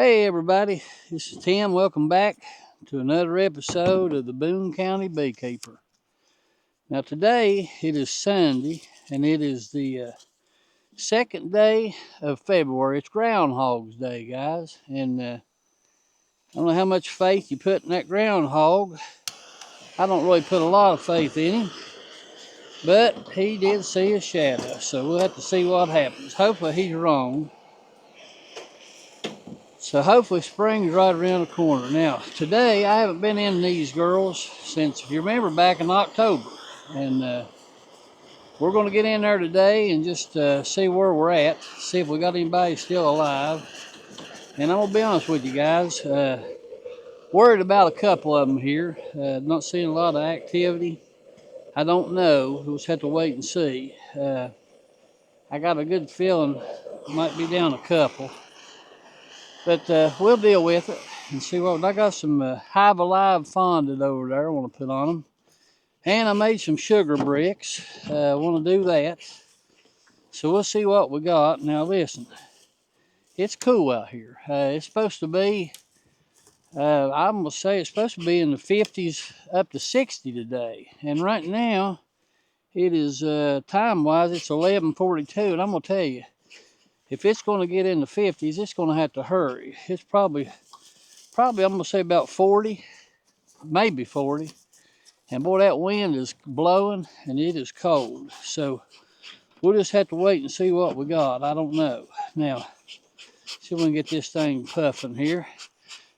Hey everybody, this is Tim. Welcome back to another episode of the Boone County Beekeeper. Now today it is Sunday and it is the second day of February. It's Groundhog's Day, guys, and I don't know how much faith you put in that groundhog. I don't really put a lot of faith in him, but he did see a shadow, so we'll have to see what happens. Hopefully he's wrong. So hopefully spring's right around the corner. Now, today I haven't been in these girls since, if you remember, back in October. And we're going to get in there today and just see where we're at, see if we got anybody still alive. And I'm going to be honest with you guys, worried about a couple of them here. Not seeing a lot of activity. I don't know. We'll just have to wait and see. I got a good feeling might be down a couple. But we'll deal with it and see what. I got some Hive Alive Fondant over there I want to put on them. And I made some sugar bricks. I want to do that. So we'll see what we got. Now listen, it's cool out here. It's supposed to be, I'm going to say it's supposed to be in the 50s up to 60 today. And right now, it is time-wise, it's 11:42. And I'm going to tell you, if it's going to get in the 50s, it's going to have to hurry. It's probably I'm going to say about 40, maybe 40. And boy, that wind is blowing and it is cold. So we'll just have to wait and see what we got. I don't know. Now, see if we can get this thing puffing here.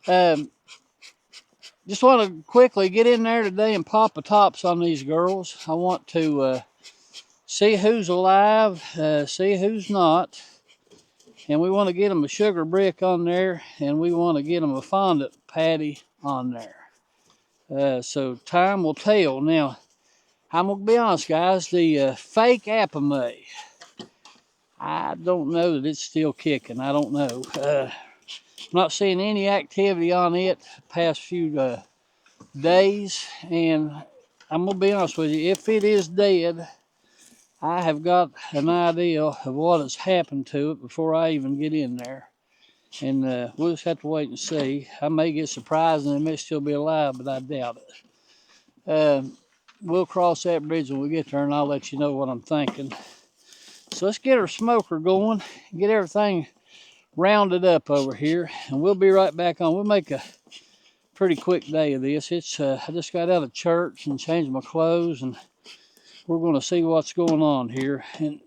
Just want to quickly get in there today and pop the tops on these girls. I want to see who's alive, see who's not. And we want to get them a sugar brick on there, and we want to get them a fondant patty on there. So time will tell. Now, I'm going to be honest, guys. The fake apamay, I don't know that it's still kicking. I don't know. I'm not seeing any activity on it the past few days. And I'm going to be honest with you. If it is dead, I have got an idea of what has happened to it before I even get in there. And we'll just have to wait and see. I may get surprised and it may still be alive, but I doubt it. We'll cross that bridge when we get there, and I'll let you know what I'm thinking. So let's get our smoker going, get everything rounded up over here, and we'll be right back on. We'll make a pretty quick day of this. It's I just got out of church and changed my clothes, and we're going to see what's going on here. And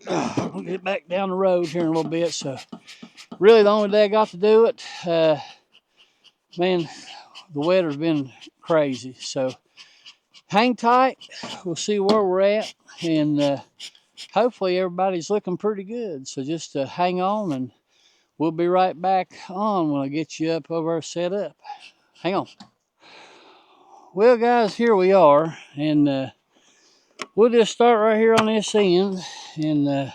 we'll get back down the road here in a little bit. So really the only day I got to do it, man, the weather's been crazy. So hang tight. We'll see where we're at, and hopefully everybody's looking pretty good. So just hang on, and we'll be right back on when I get you up over set up. Hang on. Well, guys, here we are, and we'll just start right here on this end, and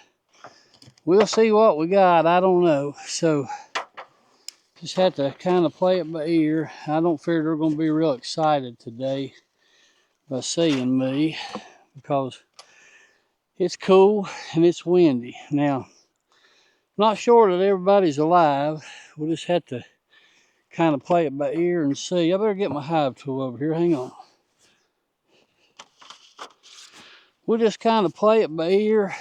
we'll see what we got. I don't know. So just have to kind of play it by ear. I don't figure they're going to be real excited today by seeing me because it's cool and it's windy. Now, not sure that everybody's alive. We'll just have to kind of play it by ear and see. I better get my hive tool over here. Hang on. We'll just kind of play it by ear,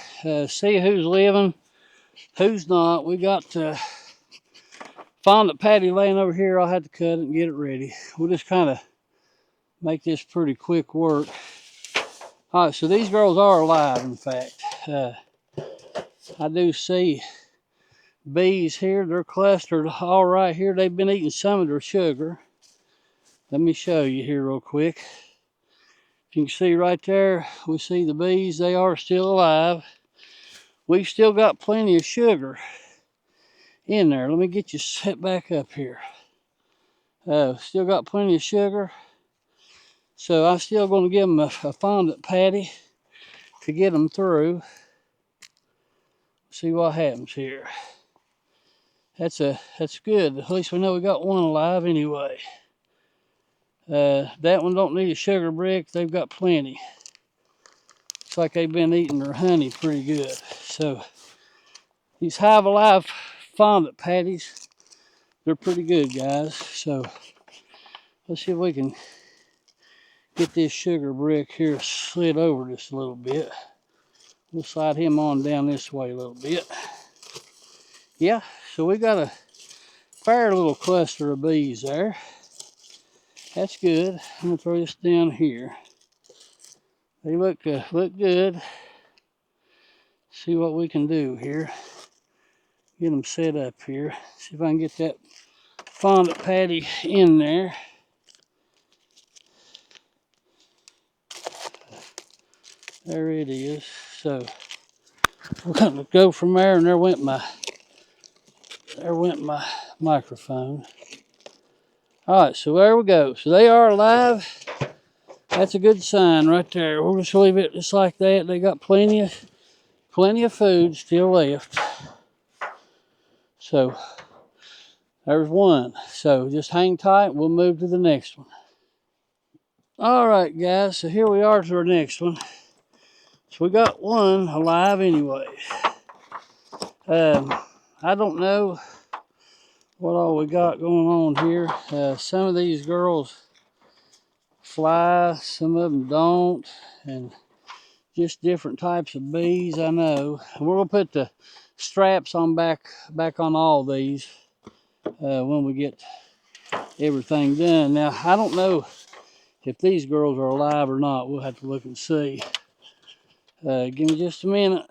see who's living, who's not. We got fondant patty laying over here. I'll have to cut it and get it ready. We'll just kind of make this pretty quick work. All right, so these girls are alive, in fact. I do see bees here. They're clustered all right here. They've been eating some of their sugar. Let me show you here real quick. You can see right there, we see the bees. They are still alive. We've still got plenty of sugar in there. Let me get you set back up here. Still got plenty of sugar. So I'm still going to give them a fondant patty to get them through. See what happens here. That's good. At least we know we got one alive anyway. That one don't need a sugar brick. They've got plenty. Looks like they've been eating their honey pretty good. So these Hive Alive fondant patties, they're pretty good, guys. So let's see if we can get this sugar brick here slid over just a little bit. We'll slide him on down this way a little bit. Yeah, so we got a fair little cluster of bees there. That's good. I'm gonna throw this down here. They look good. See what we can do here. Get them set up here. See if I can get that fondant patty in there. There it is. So we're gonna go from there, and there went my microphone. All right, so there we go. So they are alive. That's a good sign right there. We'll just leave it just like that. They got plenty of food still left. So there's one. So just hang tight. We'll move to the next one. All right, guys. So here we are to our next one. So we got one alive anyway. I don't know what all we got going on here. Some of these girls fly, some of them don't, and just different types of bees, I know. And we're gonna put the straps on back on all these when we get everything done. Now I don't know if these girls are alive or not. We'll have to look and see. Give me just a minute.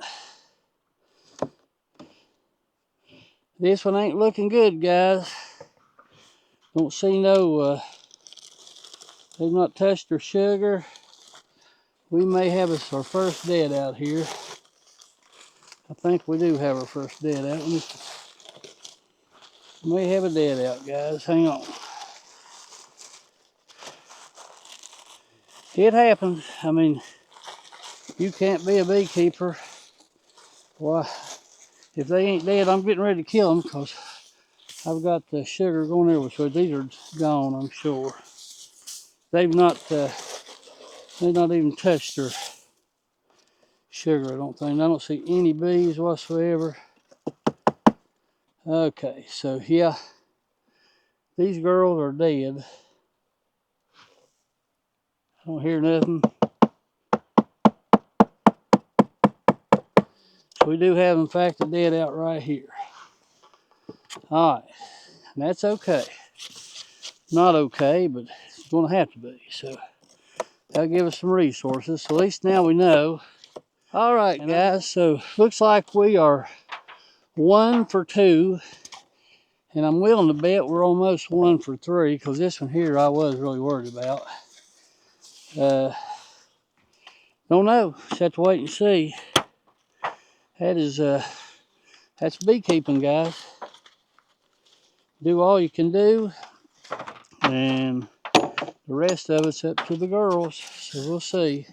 This one ain't looking good, guys. Don't see no, they've not touched their sugar. We may have our first dead out here. I think we do have our first dead out. We may have a dead out, guys. Hang on. It happens. I mean, you can't be a beekeeper. Why, if they ain't dead, I'm getting ready to kill them because I've got the sugar going everywhere. So these are gone, I'm sure. They've not even touched their sugar, I don't think. I don't see any bees whatsoever. Okay, so yeah, these girls are dead. I don't hear nothing. So we do have, in fact, a dead out right here. All right, and that's okay. Not okay, but it's going to have to be. So that'll give us some resources. So at least now we know. All right, guys, so looks like we are 1 for 2. And I'm willing to bet we're almost 1 for 3 because this one here I was really worried about. Don't know. Just have to wait and see. That's beekeeping, guys. Do all you can do, and the rest of it's up to the girls. So we'll see.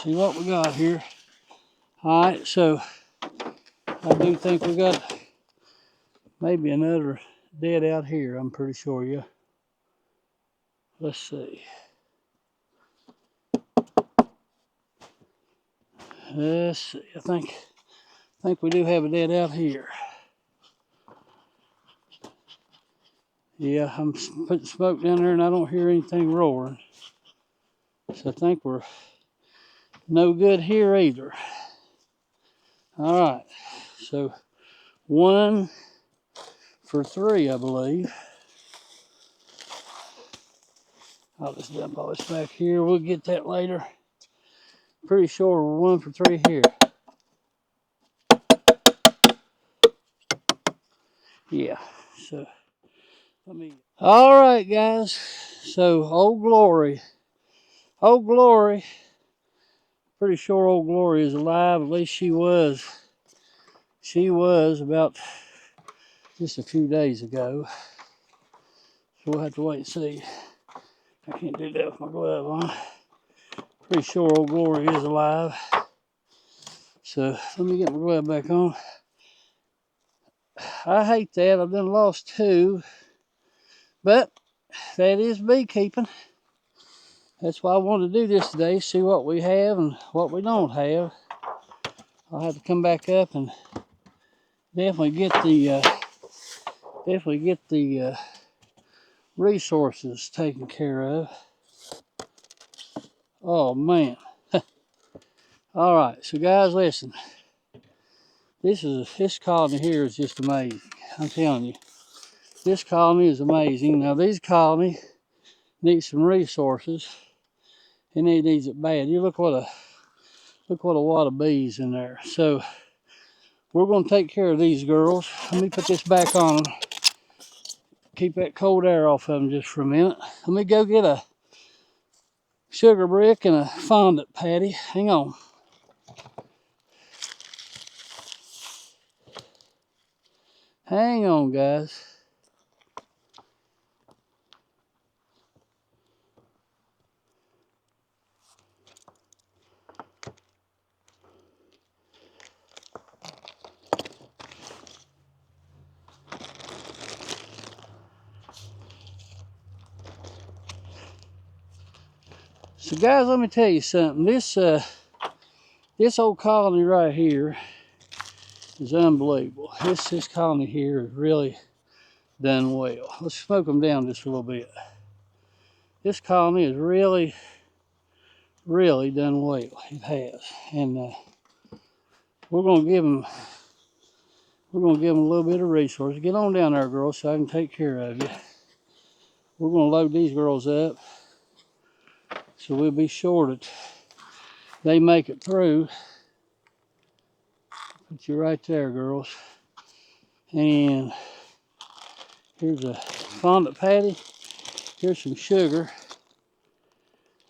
See what we got here. All right, so I do think we got maybe another dead out here. I'm pretty sure, yeah. Let's see. Let's see. I think we do have a dead out here. Yeah, I'm putting smoke down there and I don't hear anything roaring. So I think we're no good here either. All right, so 1 for 3, I believe. I'll just dump all this back here. We'll get that later. Pretty sure we're 1 for 3 here. Yeah, so let me. All right, guys. So Old Glory. Old Glory. Pretty sure Old Glory is alive. At least she was. She was about just a few days ago. So we'll have to wait and see. I can't do that with my glove on. Pretty sure Old Glory is alive. So let me get my glove back on. I hate that. I've done lost 2. But that is beekeeping. That's why I wanted to do this today. See what we have and what we don't have. I'll have to come back up and definitely get the resources taken care of. Oh man. All right, so guys, listen. This colony here is just amazing. I'm telling you, this colony is amazing. Now these colony need some resources, and it needs it bad. You look what a wad of bees in there. So we're going to take care of these girls. Let me put this back on them. Keep that cold air off of them just for a minute. Let me go get a sugar brick and a fondant patty. Hang on. Hang on, guys. So guys, let me tell you something. This old colony right here is unbelievable. This colony here is really done well. Let's smoke them down just a little bit. This colony is really done well. It has, and we're gonna give them a little bit of resource. Get on down there, girls, so I can take care of you. We're gonna load these girls up, so we'll be sure that they make it through. Put you right there, girls. And here's a fondant patty. Here's some sugar.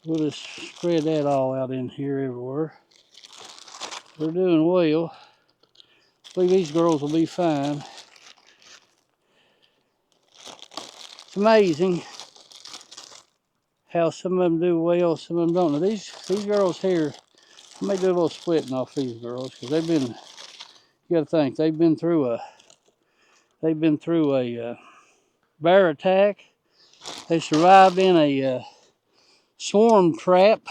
We'll just spread that all out in here everywhere. We're doing well. I believe these girls will be fine. It's amazing how some of them do well, some of them don't. Now these girls here, I may do a little splitting off these girls because they've been. You got to think they've been through a bear attack. They survived in a swarm trap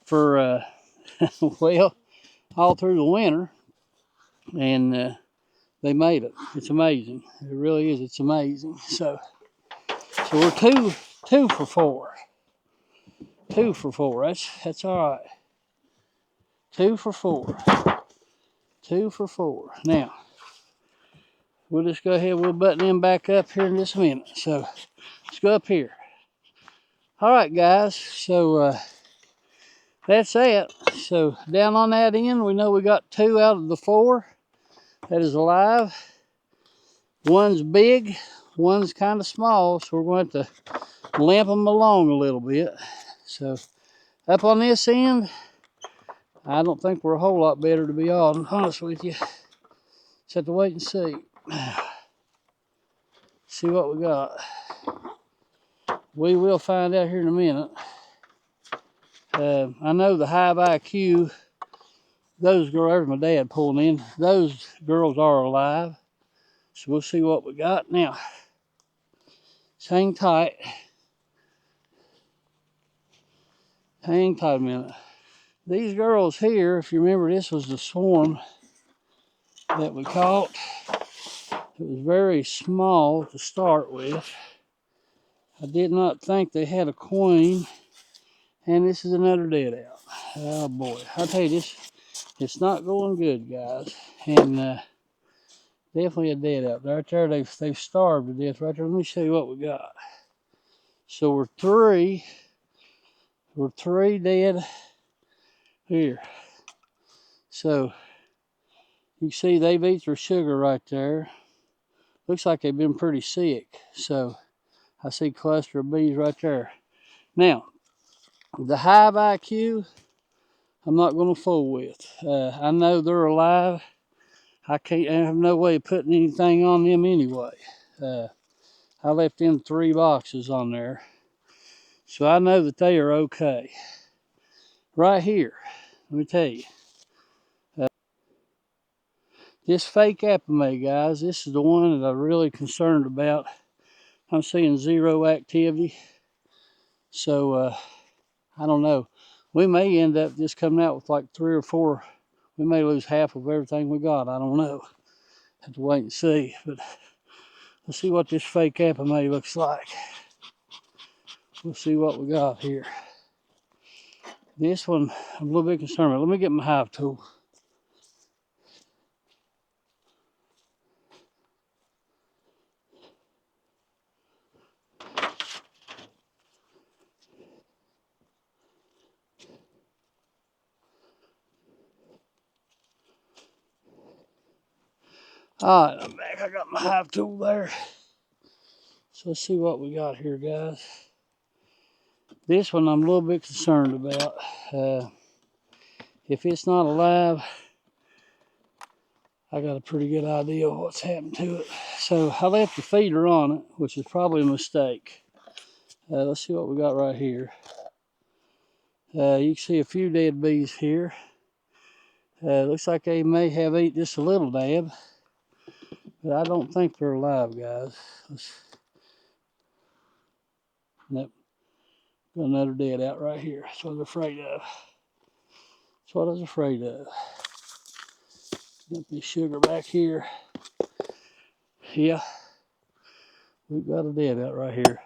for well, all through the winter, and they made it. It's amazing. It really is. It's amazing. So we're two for four. 2 for 4. That's all right. 2 for 4. 2 for 4. Now we'll just go ahead. We'll button them back up here in just a minute. So let's go up here. All right, guys. So that's it. So down on that end, we know we got 2 out of the 4 that is alive. One's big, one's kind of small, so we're going to have to limp them along a little bit. So up on this end, I don't think we're a whole lot better, to be honest with you. Just have to wait and see. See what we got. We will find out here in a minute. I know the hive IQ, those girls, there's my dad pulling in. Those girls are alive. So we'll see what we got. Now, just hang tight. Hang tight a minute. These girls here, if you remember, this was the swarm that we caught. It was very small to start with. I did not think they had a queen. And this is another dead out. Oh boy, I'll tell you this, it's not going good, guys. And definitely a dead out. Right there, they've starved to death right there. Let me show you what we got. So we're three dead here. So you can see they've eaten their sugar right there. Looks like they've been pretty sick. So I see a cluster of bees right there. Now, the hive IQ, I'm not going to fool with. I know they're alive. I have no way of putting anything on them anyway. I left them 3 boxes on there. So I know that they are okay. Right here, let me tell you. This fake apame, guys, this is the one that I'm really concerned about. I'm seeing 0 activity. So, I don't know. We may end up just coming out with like 3 or 4. We may lose half of everything we got. I don't know. Have to wait and see. But let's see what this fake apame looks like. We'll see what we got here. This one I'm a little bit concerned about. Let me get my hive tool. All right, I'm back. I got my hive tool there. So let's see what we got here, guys. This one I'm a little bit concerned about. If it's not alive, I got a pretty good idea of what's happened to it. So I left the feeder on it, which is probably a mistake. Let's see what we got right here. You can see a few dead bees here. Looks like they may have ate just a little dab, but I don't think they're alive, guys. Nope. Got another dead out right here. That's what I was afraid of. That's what I was afraid of. Got the sugar back here. Yeah, we've got a dead out right here.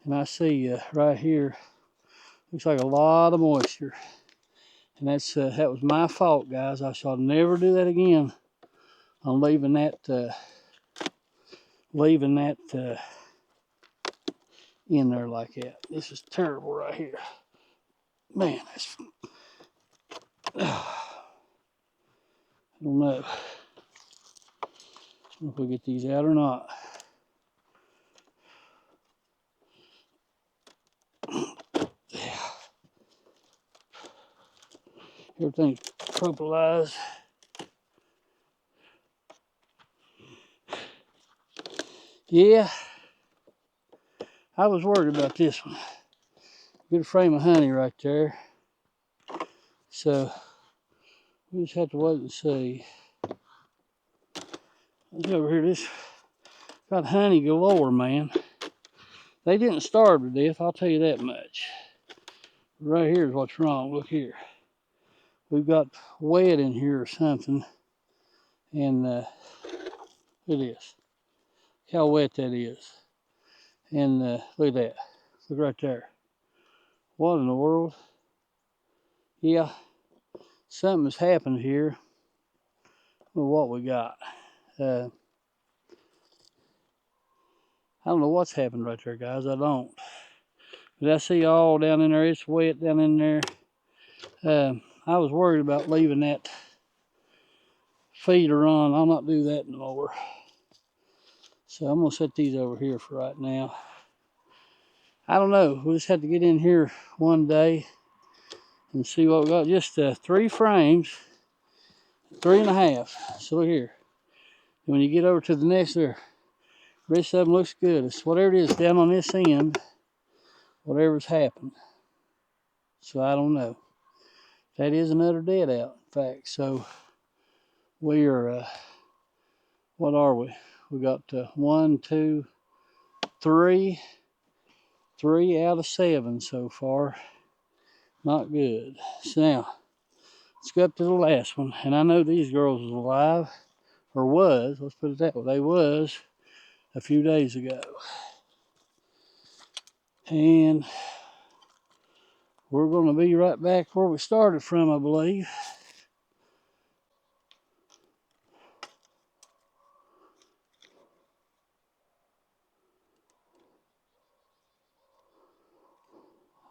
And I see right here, looks like a lot of moisture. And that's that was my fault, guys. I shall never do that again. I'm leaving that in there like that. This is terrible right here. Man, that's I don't know if we get these out or not. Yeah. Everything's propolized. Yeah, I was worried about this one. Good frame of honey right there. So we just have to wait and see. Look over here, this got honey galore, man. They didn't starve to death, I'll tell you that much. Right here is what's wrong. Look here. We've got wet in here or something. And look at this. How wet that is. And look at that. Look right there. What in the world? Yeah, something has happened here with what we got. I don't know what's happened right there, guys. I don't. But I see all down in there. It's wet down in there. I was worried about leaving that feeder on. I'll not do that no more. So I'm going to set these over here for right now. I don't know. We'll just have to get in here one day and see what we got. Just 3 frames, 3.5. So look here. When you get over to the next there, the rest of them looks good. It's whatever it is down on this end, whatever's happened. So I don't know. That is another dead out, in fact. So we are, what are we? We got 1, 2, 3. 3 out of 7 so far. Not good. So now, let's go up to the last one. And I know these girls was alive, or was, let's put it that way. They was a few days ago. And we're going to be right back where we started from, I believe.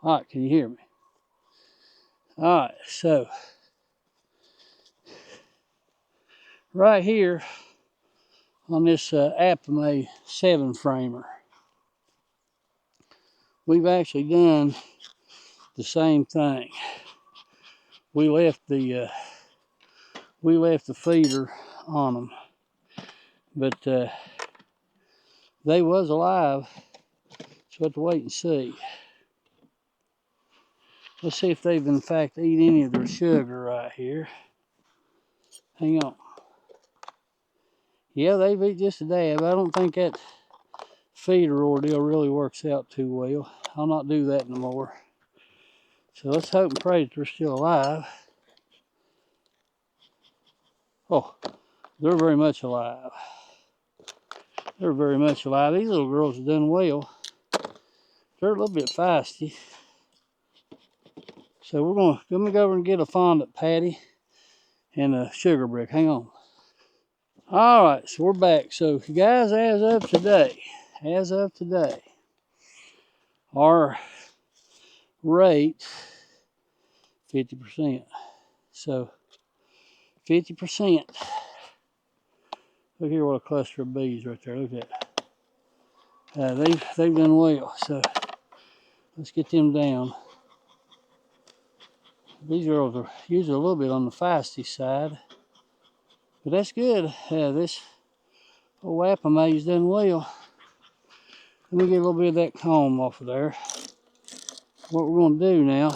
All right, can you hear me? All right, so right here on this Apame 7-framer, we've actually done the same thing. We left the feeder on them, but they was alive, so we'll have to wait and see. Let's see if they've in fact eat any of their sugar right here. Hang on. Yeah, they've eat just a dab. I don't think that feeder ordeal really works out too well. I'll not do that no more. So let's hope and pray that they're still alive. Oh, They're very much alive. They're very much alive. These little girls have done well. They're a little bit feisty. So let me go over and get a fondant patty and a sugar brick. Hang on. All right, so we're back. So guys, as of today, our rate 50%. So 50%. Look here, what a cluster of bees right there. Look at that. They've done well. So let's get them down. These girls are usually a little bit on the feisty side, but that's good. This old apamaze done well. Let me get a little bit of that comb off of there. What we're going to do now,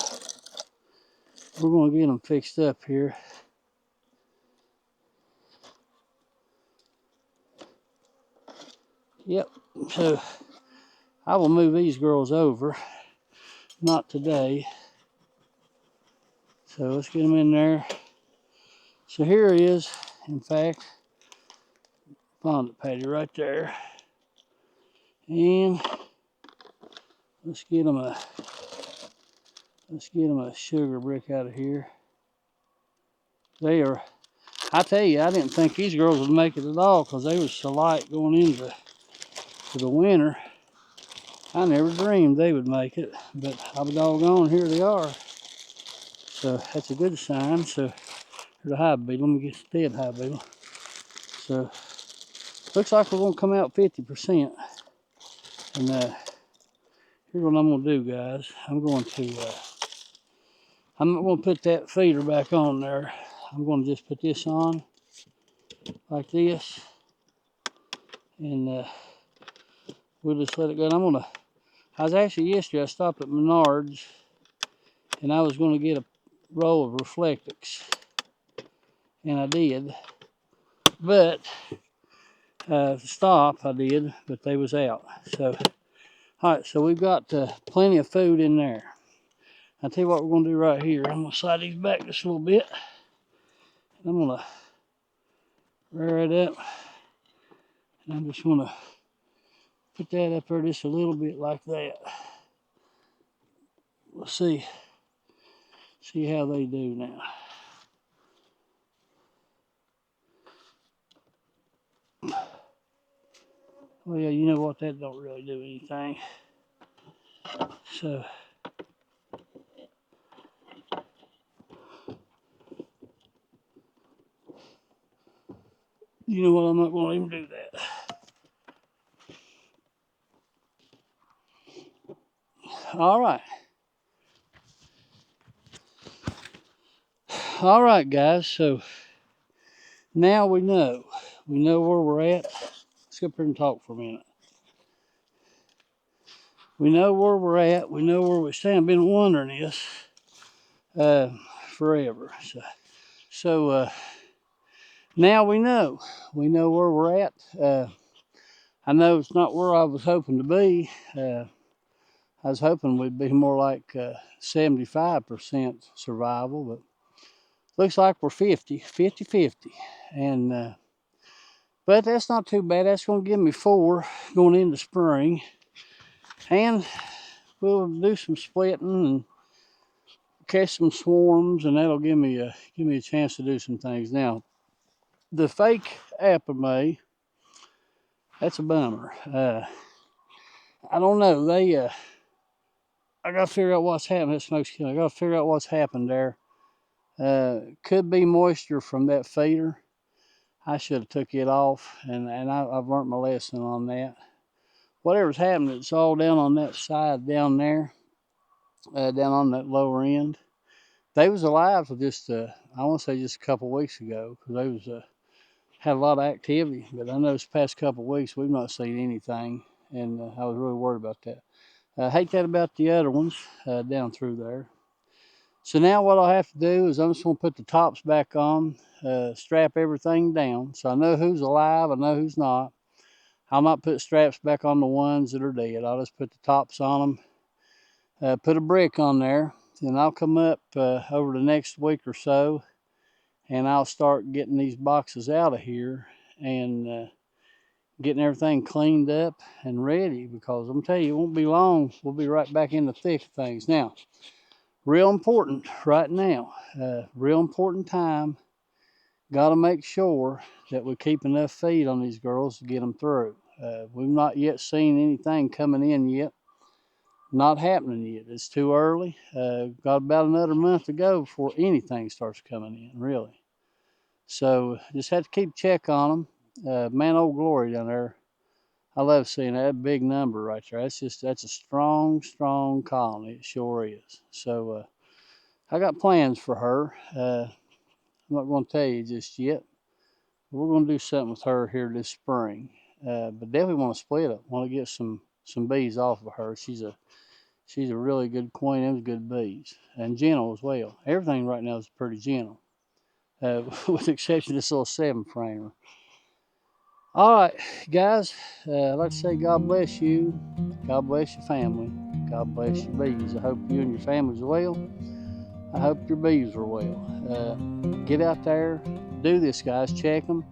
we're going to get them fixed up here. Yep, so I will move these girls over. Not today. So let's get them in there. So here is, in fact, fondant patty right there. And let's get them a sugar brick out of here. They are, I tell you, I didn't think these girls would make it at all because they were so light going into the winter. I never dreamed they would make it, but I'll be doggone, here they are. So that's a good sign. So here's a hive beetle. Let me get the dead hive beetle. So looks like we're going to come out 50%. And here's what I'm going to do, guys. I'm not going to put that feeder back on there. I'm going to just put this on like this. And we'll just let it go. And I was actually yesterday, I stopped at Menards and I was going to get a roll of Reflectix. And I did. But stop, I did, but they was out. So, all right, so we've got plenty of food in there. I'll tell you what we're going to do right here. I'm going to slide these back just a little bit. And I'm going to rear it up. And I'm just going to put that up there just a little bit like that. We'll see how they do now. Well, yeah, you know what? That don't really do anything. So, you know what? I'm not going to even do that. All right. All right, guys. So now we know. We know where we're at. Let's go up here and talk for a minute. We know where we're at. We know where we stand. I've been wondering this forever. So now we know. We know where we're at. I know it's not where I was hoping to be. I was hoping we'd be more like 75% survival, but looks like we're 50-50. And but that's not too bad. That's going to give me 4 going into spring. And we'll do some splitting and catch some swarms, and that'll give me a chance to do some things. Now, the fake apamay, that's a bummer. I don't know. I got to figure out what's happened. That smoke's killing. I got to figure out what's happened there. Could be moisture from that feeder. I should have took it off, and I've learned my lesson on that. Whatever's happened, it's all down on that side down there, down on that lower end. They was alive for just, I want to say just a couple weeks ago, because they was had a lot of activity. But I know this past couple weeks we've not seen anything, and I was really worried about that. I hate that about the other ones down through there. So now what I'll have to do is I'm just going to put the tops back on, strap everything down, so I know who's alive, I know who's not. I'll not put straps back on the ones that are dead. I'll just put the tops on them, put a brick on there, and I'll come up over the next week or so and I'll start getting these boxes out of here and getting everything cleaned up and ready, because I'm telling you, it won't be long. We'll be right back in the thick of things. Now, real important right now, real important time. Got to make sure that we keep enough feed on these girls to get them through. We've not yet seen anything coming in yet. Not happening yet. It's too early. Got about another month to go before anything starts coming in, really. So just have to keep check on them. Man, Old Glory down there, I love seeing that big number right there. That's a strong, strong colony. It sure is. So I got plans for her. I'm not going to tell you just yet. We're going to do something with her here this spring. But definitely want to split up. Want to get some bees off of her. She's a really good queen. Them's good bees, and gentle as well. Everything right now is pretty gentle, with the exception of this little 7-framer. All right, guys. I'd like to say God bless you. God bless your family. God bless your bees. I hope you and your families are well. I hope your bees are well. Get out there, do this, guys. Check them.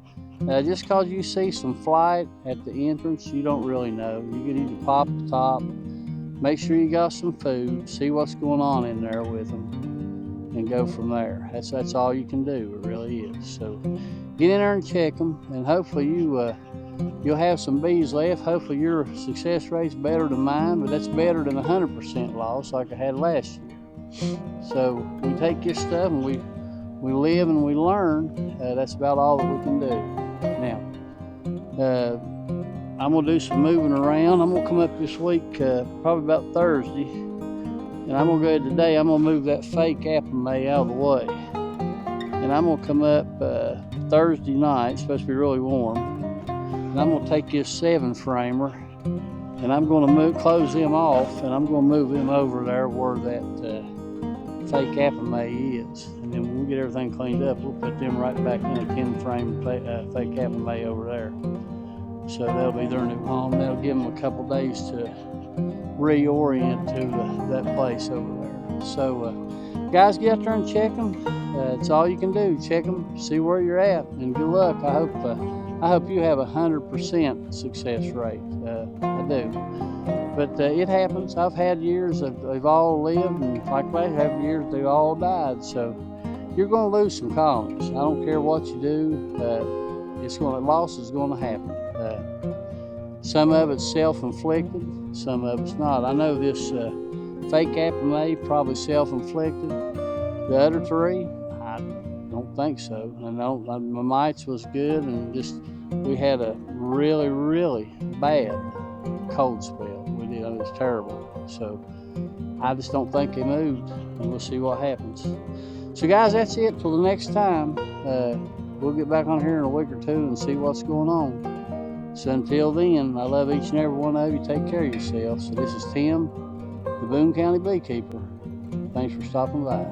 Just because you see some flight at the entrance, you don't really know. You can either pop the top, make sure you got some food, see what's going on in there with them, and go from there. That's all you can do. It really is. So get in there and check them, and hopefully you'll have some bees left. Hopefully your success rate's better than mine, but that's better than 100% loss like I had last year. So we take this stuff and we live and we learn. That's about all that we can do. Now, I'm going to do some moving around. I'm going to come up this week, probably about Thursday. And I'm going to go ahead today. I'm going to move that fake apple May out of the way. And I'm going to come up Thursday night. It's supposed to be really warm. And I'm going to take this 7-framer. And I'm going to close them off. And I'm going to move them over there where that fake apple May is. And then when we get everything cleaned up, we'll put them right back in a 10-frame fake apple May over there. So that'll be their new home. That'll give them a couple days to reorient to that place over there. So guys, get out there and check them. It's all you can do. Check them, see where you're at, and good luck. I hope you have 100% success rate. I do. But it happens. I've had years they've all lived, and like I have years they've all died. So you're going to lose some colonies. I don't care what you do. Loss is going to happen. Some of it's self-inflicted, some of it's not. I know this fake apple May probably self-inflicted. The other 3, I don't think so. My mites was good, and we had a really, really bad cold spell. We did. It was terrible. So I just don't think they moved, and we'll see what happens. So guys, that's it till the next time. We'll get back on here in a week or 2 and see what's going on. So until then, I love each and every one of you. Take care of yourselves. So this is Tim, the Boone County Beekeeper. Thanks for stopping by.